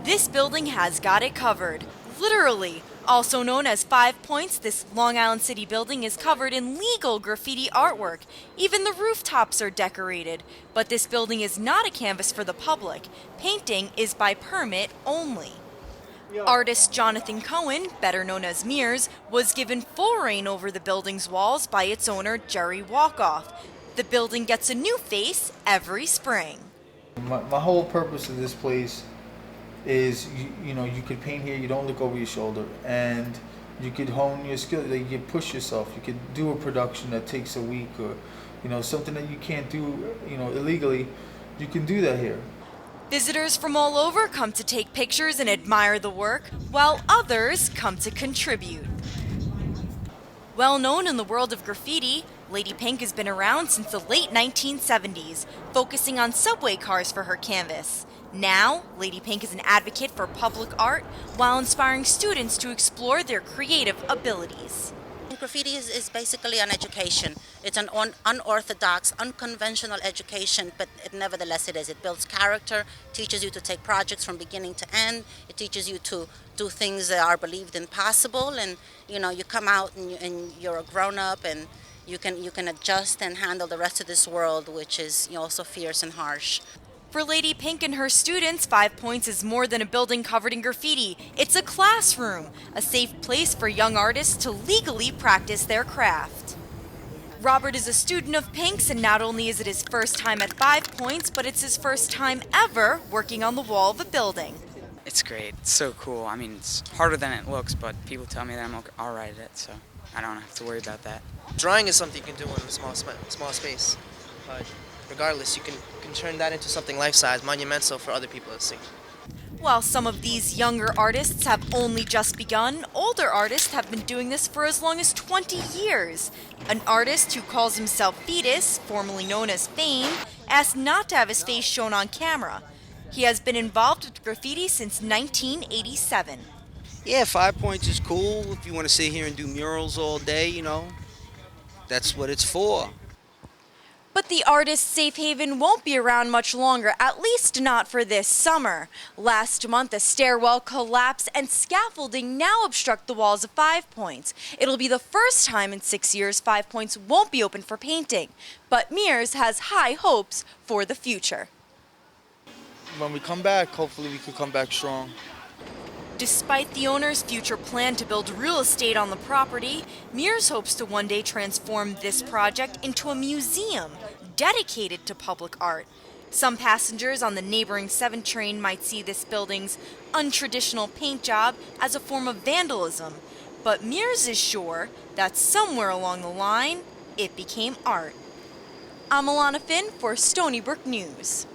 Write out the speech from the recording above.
This building has got it covered, literally. Also known as 5 Pointz, this Long Island City building is covered in legal graffiti artwork. Even the rooftops are decorated. But this building is not a canvas for the public. Painting is by permit only. Artist Jonathan Cohen, better known as Mears, was given full reign over the building's walls by its owner, Jerry Walkoff. The building gets a new face every spring. My whole purpose of this place is you could paint here, you don't look over your shoulder, and you could hone your skill, you could push yourself, you could do a production that takes a week, or something that you can't do illegally, you can do that here. Visitors from all over come to take pictures and admire the work, while others come to contribute. Well known in the world of graffiti, Lady Pink has been around since the late 1970s, focusing on subway cars for her canvas. Now, Lady Pink is an advocate for public art while inspiring students to explore their creative abilities. Graffiti is basically an education. It's an unorthodox, unconventional education, but nevertheless it is. It builds character, teaches you to take projects from beginning to end. It teaches you to do things that are believed impossible, and you come out and you're a grown-up, and you can adjust and handle the rest of this world, which is also fierce and harsh. For Lady Pink and her students, 5 Pointz is more than a building covered in graffiti. It's a classroom, a safe place for young artists to legally practice their craft. Robert is a student of Pink's, and not only is it his first time at 5 Pointz, but it's his first time ever working on the wall of a building. It's great. It's so cool. I mean, it's harder than it looks, but people tell me that I'm all right at it, so I don't have to worry about that. Drawing is something you can do in a small space. Regardless, you can turn that into something life-size, monumental for other people to see. While some of these younger artists have only just begun, older artists have been doing this for as long as 20 years. An artist who calls himself Fetus, formerly known as Fame, asked not to have his face shown on camera. He has been involved with graffiti since 1987. Yeah, 5 Pointz is cool. If you want to sit here and do murals all day, that's what it's for. But the artist's safe haven won't be around much longer, at least not for this summer. Last month, a stairwell collapsed and scaffolding now obstruct the walls of 5 Pointz. It'll be the first time in 6 years 5 Pointz won't be open for painting. But Mears has high hopes for the future. When we come back, hopefully we could come back strong. Despite the owner's future plan to build real estate on the property, Mears hopes to one day transform this project into a museum dedicated to public art. Some passengers on the neighboring 7 train might see this building's untraditional paint job as a form of vandalism, but Mears is sure that somewhere along the line, it became art. I'm Alana Finn for Stony Brook News.